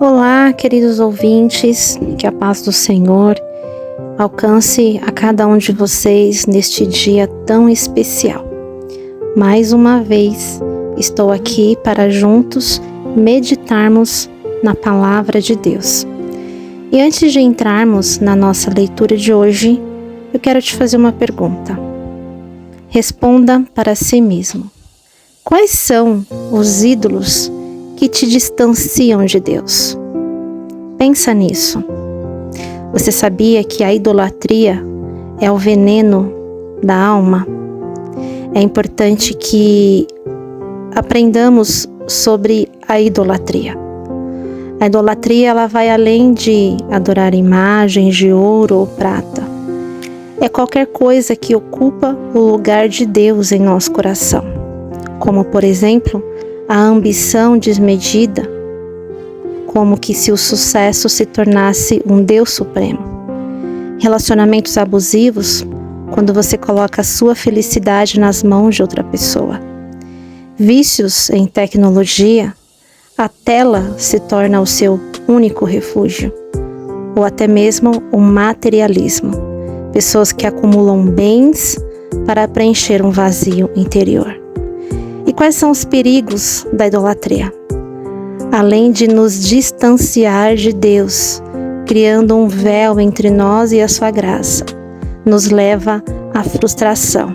Olá, queridos ouvintes, que a paz do Senhor alcance a cada um de vocês neste dia tão especial. Mais uma vez, estou aqui para juntos meditarmos na Palavra de Deus. E antes de entrarmos na nossa leitura de hoje, eu quero te fazer uma pergunta. Responda para si mesmo. Quais são os ídolos que te distanciam de Deus? Pensa nisso. Você sabia que a idolatria é o veneno da alma? É importante que aprendamos sobre a idolatria. A idolatria ela vai além de adorar imagens de ouro ou prata. É qualquer coisa que ocupa o lugar de Deus em nosso coração, como por exemplo, a ambição desmedida, como que se o sucesso se tornasse um Deus supremo. Relacionamentos abusivos, quando você coloca a sua felicidade nas mãos de outra pessoa. Vícios em tecnologia, a tela se torna o seu único refúgio. Ou até mesmo o materialismo. Pessoas que acumulam bens para preencher um vazio interior. E quais são os perigos da idolatria? Além de nos distanciar de Deus, criando um véu entre nós e a sua graça, nos leva à frustração,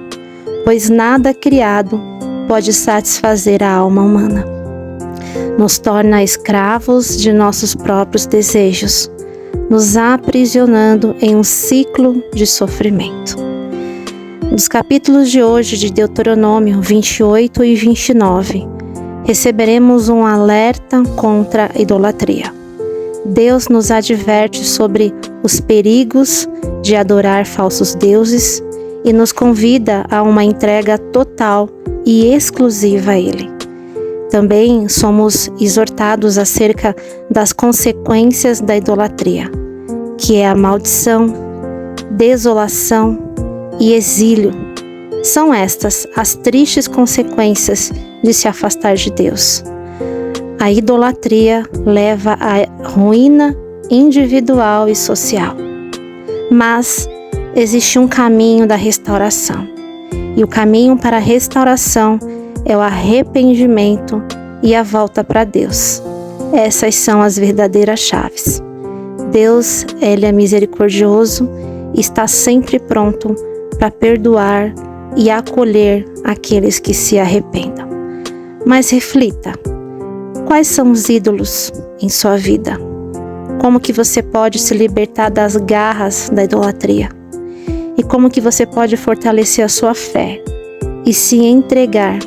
pois nada criado pode satisfazer a alma humana. Nos torna escravos de nossos próprios desejos, nos aprisionando em um ciclo de sofrimento. Nos capítulos de hoje de Deuteronômio 28 e 29, receberemos um alerta contra a idolatria. Deus nos adverte sobre os perigos de adorar falsos deuses e nos convida a uma entrega total e exclusiva a Ele. Também somos exortados acerca das consequências da idolatria, que é a maldição, desolação e exílio. São estas as tristes consequências de se afastar de Deus. A idolatria leva à ruína individual e social. Mas existe um caminho da restauração. E o caminho para a restauração é o arrependimento e a volta para Deus. Essas são as verdadeiras chaves. Deus, Ele é misericordioso e está sempre pronto para perdoar e acolher aqueles que se arrependam. Mas reflita, quais são os ídolos em sua vida? Como que você pode se libertar das garras da idolatria? E como que você pode fortalecer a sua fé e se entregar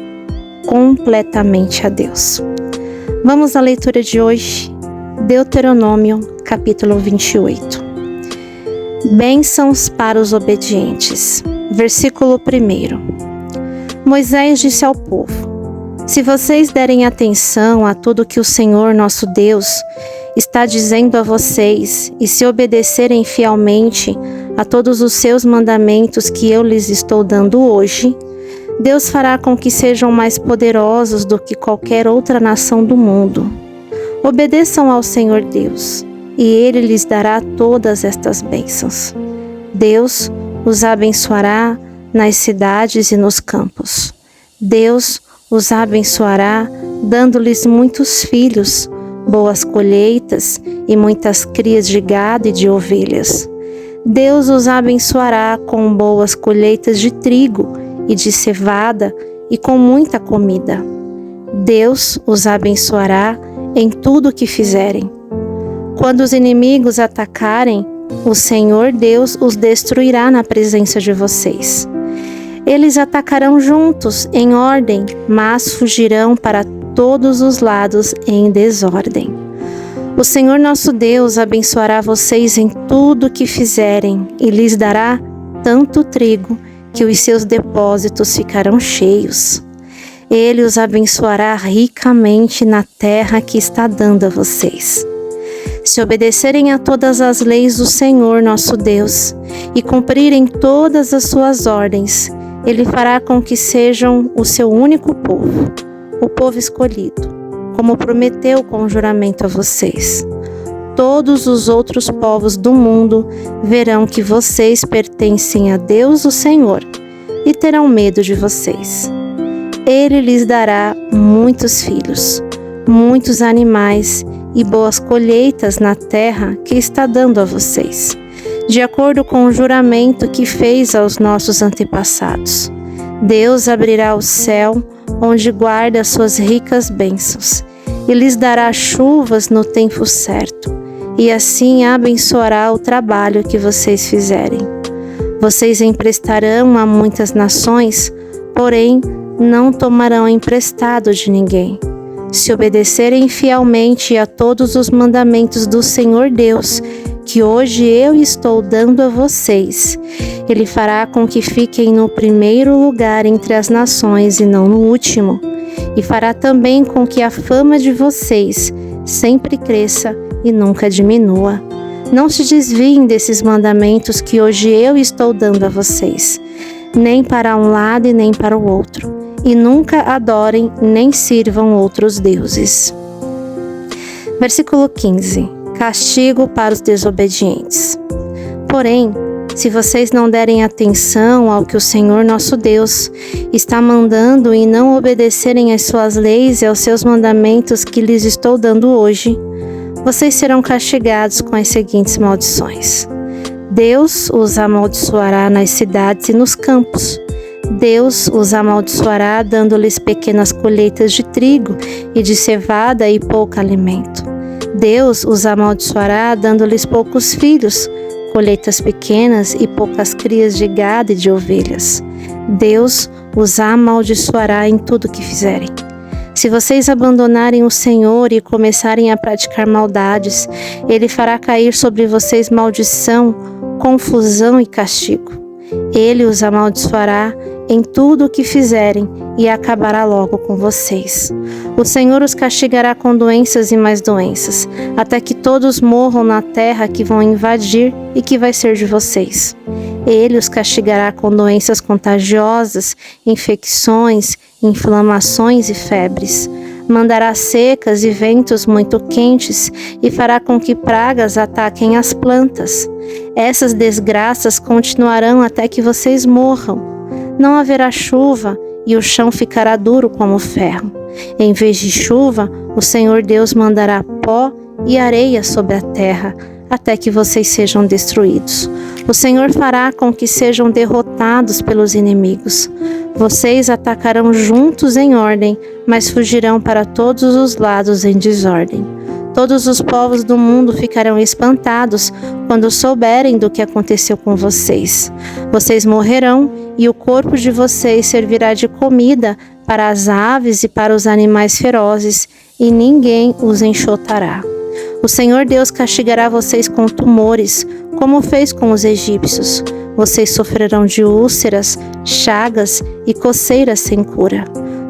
completamente a Deus? Vamos à leitura de hoje, Deuteronômio capítulo 28. Bênçãos para os obedientes. Versículo 1. Moisés disse ao povo: se vocês derem atenção a tudo que o Senhor nosso Deus está dizendo a vocês e se obedecerem fielmente a todos os seus mandamentos que eu lhes estou dando hoje, Deus fará com que sejam mais poderosos do que qualquer outra nação do mundo. Obedeçam ao Senhor Deus, e Ele lhes dará todas estas bênçãos. Deus os abençoará nas cidades e nos campos. Deus os abençoará, dando-lhes muitos filhos, boas colheitas e muitas crias de gado e de ovelhas. Deus os abençoará com boas colheitas de trigo e de cevada e com muita comida. Deus os abençoará em tudo o que fizerem. Quando os inimigos atacarem, o Senhor Deus os destruirá na presença de vocês. Eles atacarão juntos, em ordem, mas fugirão para todos os lados em desordem. O Senhor nosso Deus abençoará vocês em tudo o que fizerem e lhes dará tanto trigo que os seus depósitos ficarão cheios. Ele os abençoará ricamente na terra que está dando a vocês. Se obedecerem a todas as leis do Senhor nosso Deus e cumprirem todas as suas ordens, Ele fará com que sejam o seu único povo, o povo escolhido, como prometeu com juramento a vocês. Todos os outros povos do mundo verão que vocês pertencem a Deus, o Senhor, e terão medo de vocês. Ele lhes dará muitos filhos, muitos animais e boas colheitas na terra que está dando a vocês, de acordo com o juramento que fez aos nossos antepassados. Deus abrirá o céu, onde guarda suas ricas bênçãos, e lhes dará chuvas no tempo certo, e assim abençoará o trabalho que vocês fizerem. Vocês emprestarão a muitas nações, porém não tomarão emprestado de ninguém. Se obedecerem fielmente a todos os mandamentos do Senhor Deus, que hoje eu estou dando a vocês, Ele fará com que fiquem no primeiro lugar entre as nações e não no último, e fará também com que a fama de vocês sempre cresça e nunca diminua. Não se desviem desses mandamentos que hoje eu estou dando a vocês, nem para um lado e nem para o outro, e nunca adorem nem sirvam outros deuses. Versículo 15. Castigo para os desobedientes. Porém, se vocês não derem atenção ao que o Senhor nosso Deus está mandando e não obedecerem às suas leis e aos seus mandamentos que lhes estou dando hoje, vocês serão castigados com as seguintes maldições. Deus os amaldiçoará nas cidades e nos campos. Deus os amaldiçoará dando-lhes pequenas colheitas de trigo e de cevada e pouco alimento. Deus os amaldiçoará dando-lhes poucos filhos, colheitas pequenas e poucas crias de gado e de ovelhas. Deus os amaldiçoará em tudo que fizerem. Se vocês abandonarem o Senhor e começarem a praticar maldades, Ele fará cair sobre vocês maldição, confusão e castigo. Ele os amaldiçoará em tudo o que fizerem e acabará logo com vocês. O Senhor os castigará com doenças e mais doenças, até que todos morram na terra que vão invadir e que vai ser de vocês. Ele os castigará com doenças contagiosas, infecções, inflamações e febres. Mandará secas e ventos muito quentes e fará com que pragas ataquem as plantas. Essas desgraças continuarão até que vocês morram. Não haverá chuva e o chão ficará duro como ferro. Em vez de chuva, o Senhor Deus mandará pó e areia sobre a terra, até que vocês sejam destruídos. O Senhor fará com que sejam derrotados pelos inimigos. Vocês atacarão juntos em ordem, mas fugirão para todos os lados em desordem. Todos os povos do mundo ficarão espantados quando souberem do que aconteceu com vocês. Vocês morrerão e o corpo de vocês servirá de comida para as aves e para os animais ferozes, e ninguém os enxotará. O Senhor Deus castigará vocês com tumores, como fez com os egípcios. Vocês sofrerão de úlceras, chagas e coceiras sem cura.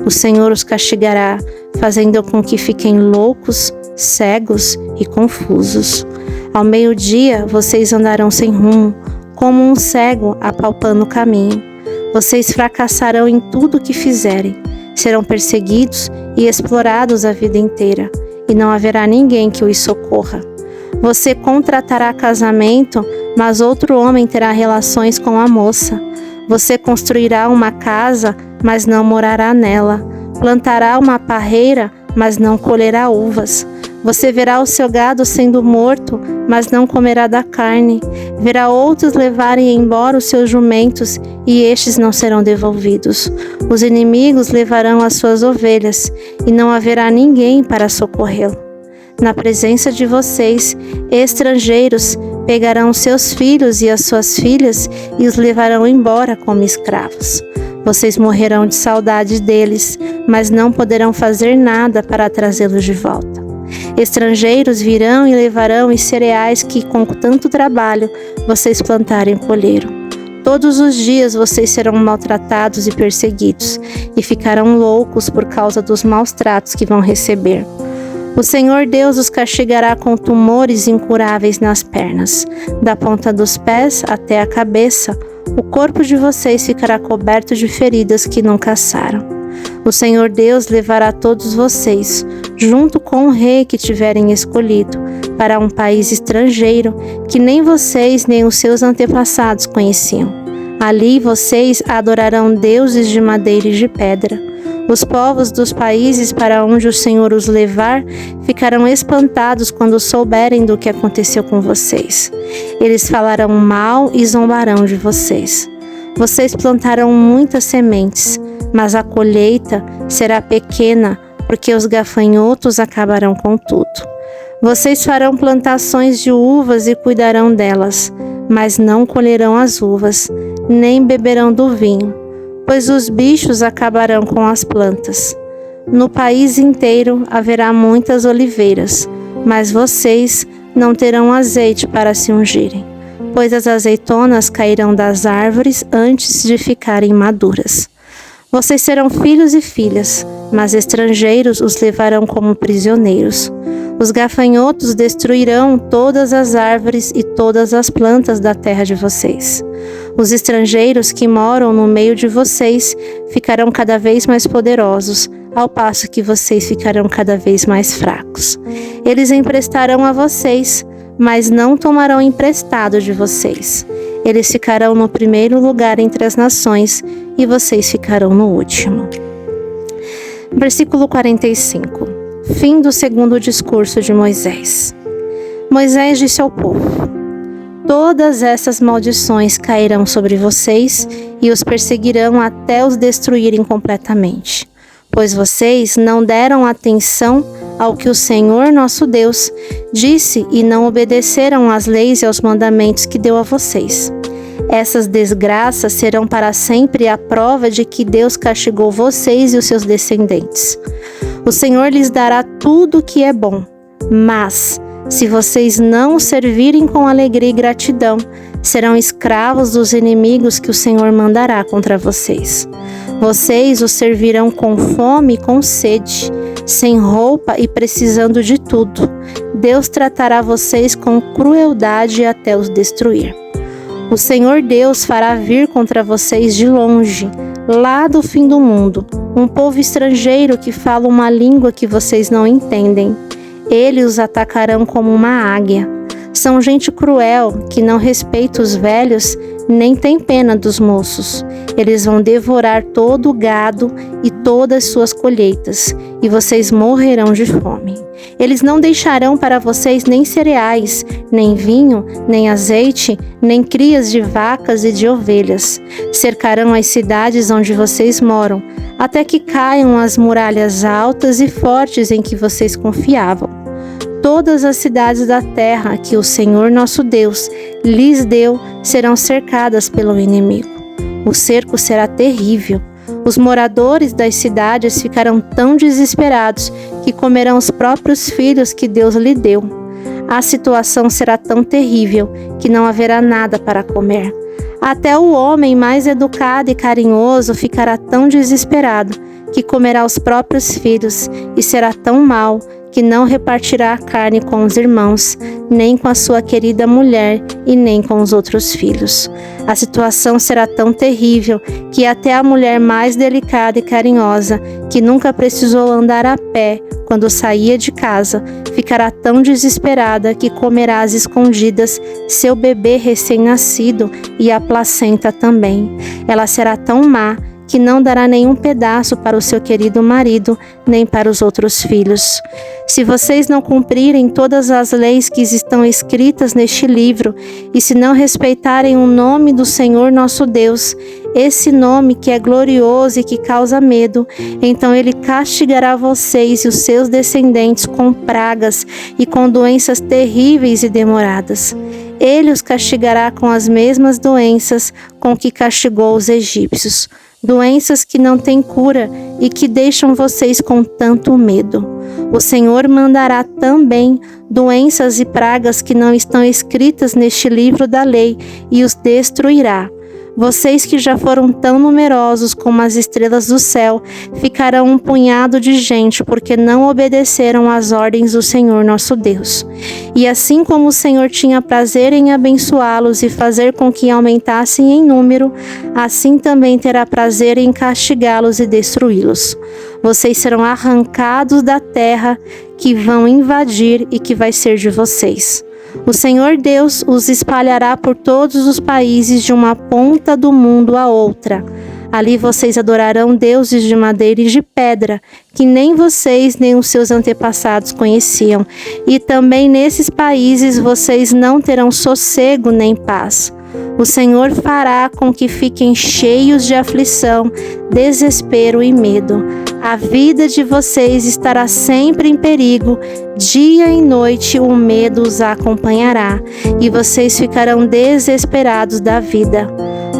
O Senhor os castigará, fazendo com que fiquem loucos, cegos e confusos. Ao meio-dia, vocês andarão sem rumo, como um cego apalpando o caminho. Vocês fracassarão em tudo o que fizerem. Serão perseguidos e explorados a vida inteira, e não haverá ninguém que os socorra. Você contratará casamento, mas outro homem terá relações com a moça. Você construirá uma casa, mas não morará nela. Plantará uma parreira, mas não colherá uvas. Você verá o seu gado sendo morto, mas não comerá da carne. Verá outros levarem embora os seus jumentos, e estes não serão devolvidos. Os inimigos levarão as suas ovelhas, e não haverá ninguém para socorrê-lo. Na presença de vocês, estrangeiros pegarão seus filhos e as suas filhas e os levarão embora como escravos. Vocês morrerão de saudade deles, mas não poderão fazer nada para trazê-los de volta. Estrangeiros virão e levarão os cereais que, com tanto trabalho, vocês plantaram e colheram. Todos os dias vocês serão maltratados e perseguidos, e ficarão loucos por causa dos maus tratos que vão receber. O Senhor Deus os castigará com tumores incuráveis nas pernas, da ponta dos pés até a cabeça. O corpo de vocês ficará coberto de feridas que nunca saram. O Senhor Deus levará todos vocês, junto com o rei que tiverem escolhido, para um país estrangeiro que nem vocês nem os seus antepassados conheciam. Ali vocês adorarão deuses de madeira e de pedra. Os povos dos países para onde o Senhor os levar ficarão espantados quando souberem do que aconteceu com vocês. Eles falarão mal e zombarão de vocês. Vocês plantarão muitas sementes, mas a colheita será pequena, porque os gafanhotos acabarão com tudo. Vocês farão plantações de uvas e cuidarão delas, mas não colherão as uvas, nem beberão do vinho, pois os bichos acabarão com as plantas. No país inteiro haverá muitas oliveiras, mas vocês não terão azeite para se ungirem, pois as azeitonas cairão das árvores antes de ficarem maduras. Vocês serão filhos e filhas, mas estrangeiros os levarão como prisioneiros. Os gafanhotos destruirão todas as árvores e todas as plantas da terra de vocês. Os estrangeiros que moram no meio de vocês ficarão cada vez mais poderosos, ao passo que vocês ficarão cada vez mais fracos. Eles emprestarão a vocês, mas não tomarão emprestado de vocês. Eles ficarão no primeiro lugar entre as nações e vocês ficarão no último. Versículo 45. Fim do segundo discurso de Moisés. Moisés disse ao povo: todas essas maldições cairão sobre vocês e os perseguirão até os destruírem completamente, pois vocês não deram atenção ao que o Senhor nosso Deus disse e não obedeceram às leis e aos mandamentos que deu a vocês. Essas desgraças serão para sempre a prova de que Deus castigou vocês e os seus descendentes. O Senhor lhes dará tudo o que é bom, mas, se vocês não o servirem com alegria e gratidão, serão escravos dos inimigos que o Senhor mandará contra vocês. Vocês o servirão com fome e com sede, sem roupa e precisando de tudo. Deus tratará vocês com crueldade até os destruir. O Senhor Deus fará vir contra vocês de longe, lá do fim do mundo, um povo estrangeiro que fala uma língua que vocês não entendem. Eles os atacarão como uma águia. São gente cruel, que não respeita os velhos, nem tem pena dos moços. Eles vão devorar todo o gado e todas as suas colheitas, e vocês morrerão de fome. Eles não deixarão para vocês nem cereais, nem vinho, nem azeite, nem crias de vacas e de ovelhas. Cercarão as cidades onde vocês moram, até que caiam as muralhas altas e fortes em que vocês confiavam. Todas as cidades da terra que o Senhor nosso Deus lhes deu serão cercadas pelo inimigo. O cerco será terrível. Os moradores das cidades ficarão tão desesperados que comerão os próprios filhos que Deus lhe deu. A situação será tão terrível que não haverá nada para comer. Até o homem mais educado e carinhoso ficará tão desesperado que comerá os próprios filhos e será tão mau que não repartirá a carne com os irmãos, nem com a sua querida mulher e nem com os outros filhos. A situação será tão terrível que até a mulher mais delicada e carinhosa, que nunca precisou andar a pé quando saía de casa, ficará tão desesperada que comerá às escondidas seu bebê recém-nascido e a placenta também. Ela será tão má que não dará nenhum pedaço para o seu querido marido, nem para os outros filhos. Se vocês não cumprirem todas as leis que estão escritas neste livro, e se não respeitarem o nome do Senhor nosso Deus, esse nome que é glorioso e que causa medo, então Ele castigará vocês e os seus descendentes com pragas e com doenças terríveis e demoradas. Ele os castigará com as mesmas doenças com que castigou os egípcios. Doenças que não têm cura e que deixam vocês com tanto medo. O Senhor mandará também doenças e pragas que não estão escritas neste livro da lei e os destruirá. Vocês que já foram tão numerosos como as estrelas do céu, ficarão um punhado de gente, porque não obedeceram às ordens do Senhor nosso Deus. E assim como o Senhor tinha prazer em abençoá-los e fazer com que aumentassem em número, assim também terá prazer em castigá-los e destruí-los. Vocês serão arrancados da terra que vão invadir e que vai ser de vocês. O Senhor Deus os espalhará por todos os países de uma ponta do mundo à outra. Ali vocês adorarão deuses de madeira e de pedra, que nem vocês nem os seus antepassados conheciam. E também nesses países vocês não terão sossego nem paz. O Senhor fará com que fiquem cheios de aflição, desespero e medo. A vida de vocês estará sempre em perigo, dia e noite o medo os acompanhará, e vocês ficarão desesperados da vida.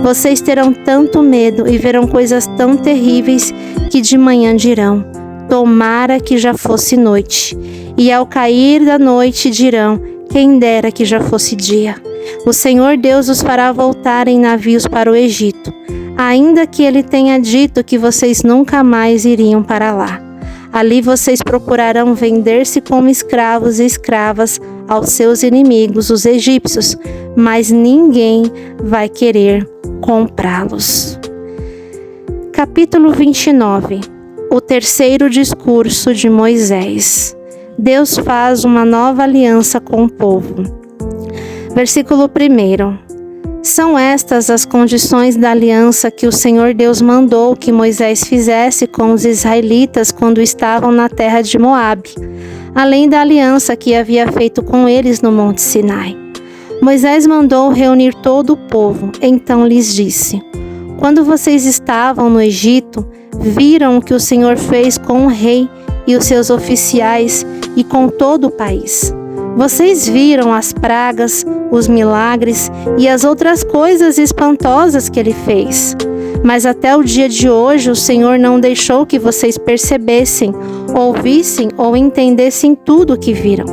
Vocês terão tanto medo e verão coisas tão terríveis que de manhã dirão: tomara que já fosse noite. E ao cair da noite dirão: quem dera que já fosse dia. O Senhor Deus os fará voltar em navios para o Egito, ainda que Ele tenha dito que vocês nunca mais iriam para lá. Ali vocês procurarão vender-se como escravos e escravas aos seus inimigos, os egípcios, mas ninguém vai querer comprá-los. Capítulo 29. O terceiro discurso de Moisés. Deus faz uma nova aliança com o povo. Versículo 1. São estas as condições da aliança que o Senhor Deus mandou que Moisés fizesse com os israelitas quando estavam na terra de Moabe, além da aliança que havia feito com eles no Monte Sinai. Moisés mandou reunir todo o povo, então lhes disse: quando vocês estavam no Egito, viram o que o Senhor fez com o rei e os seus oficiais e com todo o país. Vocês viram as pragas, os milagres e as outras coisas espantosas que ele fez. Mas até o dia de hoje o Senhor não deixou que vocês percebessem, ouvissem ou entendessem tudo o que viram.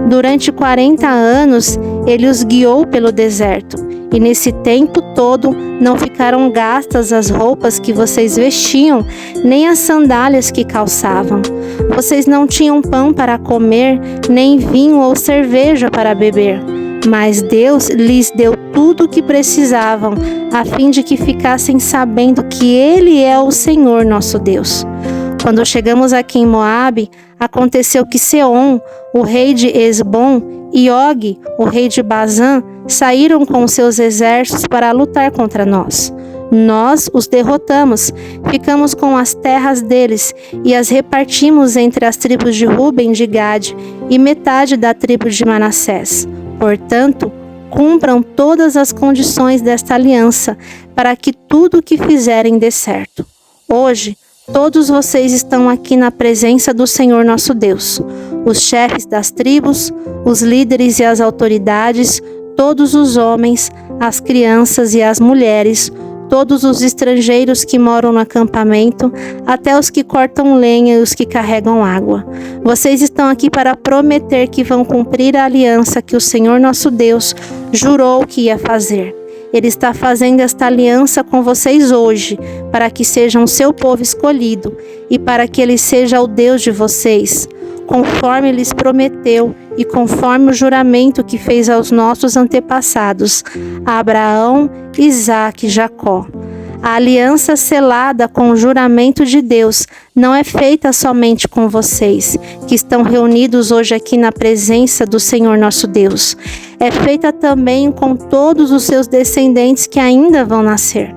Durante 40 anos ele os guiou pelo deserto, e nesse tempo todo não ficaram gastas as roupas que vocês vestiam, nem as sandálias que calçavam. Vocês não tinham pão para comer, nem vinho ou cerveja para beber. Mas Deus lhes deu tudo o que precisavam, a fim de que ficassem sabendo que Ele é o Senhor nosso Deus. Quando chegamos aqui em Moabe, aconteceu que Seom, o rei de Esbom, e Og, o rei de Bazã, saíram com seus exércitos para lutar contra nós. Nós os derrotamos, ficamos com as terras deles e as repartimos entre as tribos de Ruben e de Gade e metade da tribo de Manassés. Portanto, cumpram todas as condições desta aliança, para que tudo o que fizerem dê certo. Hoje, todos vocês estão aqui na presença do Senhor nosso Deus, os chefes das tribos, os líderes e as autoridades, todos os homens, as crianças e as mulheres, todos os estrangeiros que moram no acampamento, até os que cortam lenha e os que carregam água. Vocês estão aqui para prometer que vão cumprir a aliança que o Senhor nosso Deus jurou que ia fazer. Ele está fazendo esta aliança com vocês hoje, para que sejam o seu povo escolhido e para que Ele seja o Deus de vocês, conforme lhes prometeu e conforme o juramento que fez aos nossos antepassados, a Abraão, Isaque e Jacó. A aliança selada com o juramento de Deus não é feita somente com vocês, que estão reunidos hoje aqui na presença do Senhor nosso Deus. É feita também com todos os seus descendentes que ainda vão nascer.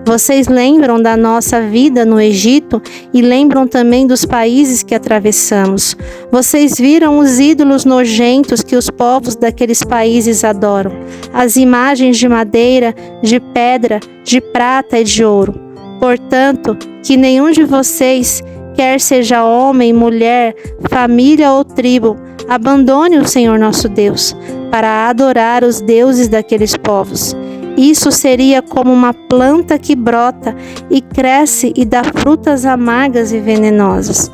Vocês lembram da nossa vida no Egito e lembram também dos países que atravessamos. Vocês viram os ídolos nojentos que os povos daqueles países adoram, as imagens de madeira, de pedra, de prata e de ouro. Portanto, que nenhum de vocês, quer seja homem, mulher, família ou tribo, abandone o Senhor nosso Deus para adorar os deuses daqueles povos. Isso seria como uma planta que brota e cresce e dá frutas amargas e venenosas.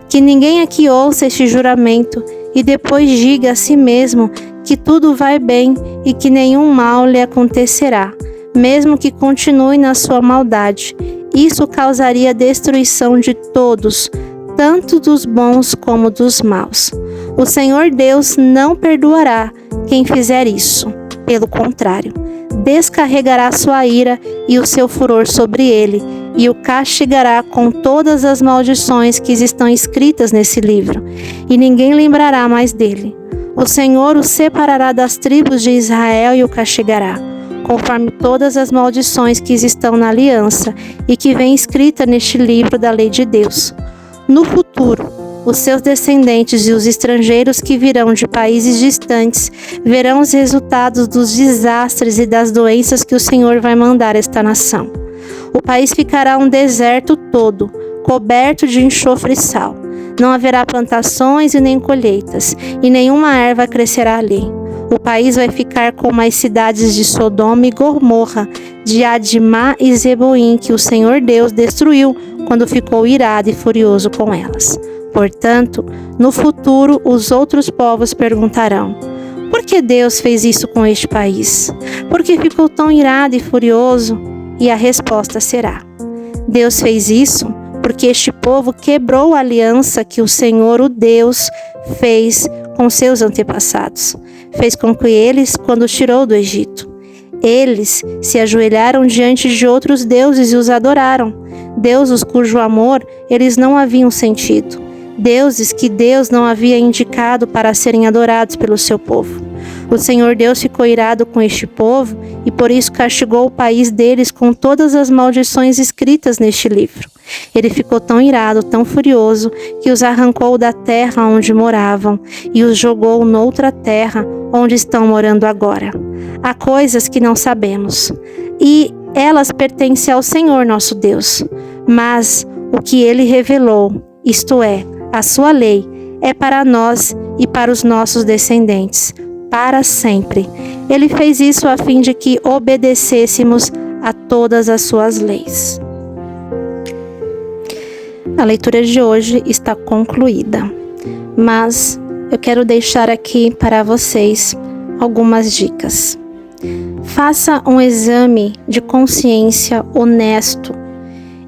Que ninguém aqui ouça este juramento e depois diga a si mesmo que tudo vai bem e que nenhum mal lhe acontecerá. mesmo que continue na sua maldade. Isso causaria a destruição de todos, tanto dos bons como dos maus. O Senhor Deus não perdoará quem fizer isso. Pelo contrário, descarregará sua ira e o seu furor sobre ele, e o castigará com todas as maldições que estão escritas nesse livro, e ninguém lembrará mais dele. O Senhor o separará das tribos de Israel e o castigará, conforme todas as maldições que estão na aliança e que vem escrita neste livro da lei de Deus. No futuro, os seus descendentes e os estrangeiros que virão de países distantes verão os resultados dos desastres e das doenças que o Senhor vai mandar a esta nação. O país ficará um deserto todo, coberto de enxofre e sal. Não haverá plantações e nem colheitas, e nenhuma erva crescerá ali. O país vai ficar como as cidades de Sodoma e Gomorra, de Adimá e Zeboim, que o Senhor Deus destruiu quando ficou irado e furioso com elas. Portanto, no futuro, os outros povos perguntarão: por que Deus fez isso com este país? Por que ficou tão irado e furioso? E a resposta será: Deus fez isso porque este povo quebrou a aliança que o Senhor, o Deus, fez com seus antepassados. Fez com que eles, quando os tirou do Egito, eles se ajoelharam diante de outros deuses e os adoraram. Deuses cujo amor eles não haviam sentido. Deuses que Deus não havia indicado para serem adorados pelo seu povo. O Senhor Deus ficou irado com este povo e por isso castigou o país deles com todas as maldições escritas neste livro. Ele ficou tão irado, tão furioso, que os arrancou da terra onde moravam e os jogou noutra terra onde estão morando agora. Há coisas que não sabemos e elas pertencem ao Senhor nosso Deus, mas o que Ele revelou, isto é, a sua lei, é para nós e para os nossos descendentes, para sempre. Ele fez isso a fim de que obedecêssemos a todas as suas leis. A leitura de hoje está concluída, mas eu quero deixar aqui para vocês algumas dicas. Faça um exame de consciência honesto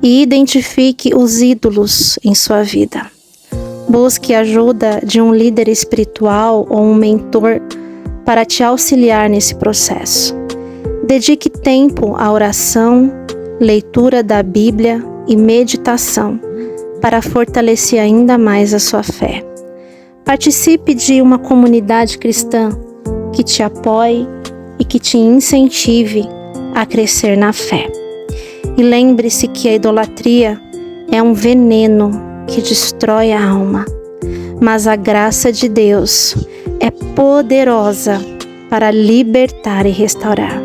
e identifique os ídolos em sua vida. Busque ajuda de um líder espiritual ou um mentor para te auxiliar nesse processo. Dedique tempo à oração, leitura da Bíblia e meditação para fortalecer ainda mais a sua fé. Participe de uma comunidade cristã que te apoie e que te incentive a crescer na fé. E lembre-se que a idolatria é um veneno que destrói a alma, mas a graça de Deus é poderosa para libertar e restaurar.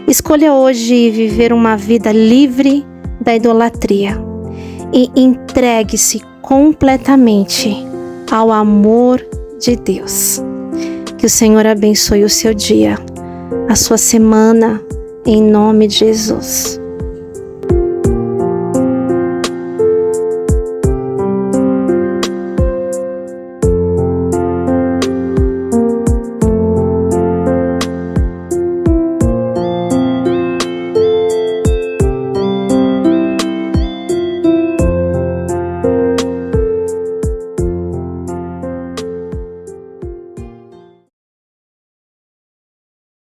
Escolha hoje viver uma vida livre da idolatria e entregue-se completamente ao amor de Deus. Que o Senhor abençoe o seu dia, a sua semana, em nome de Jesus.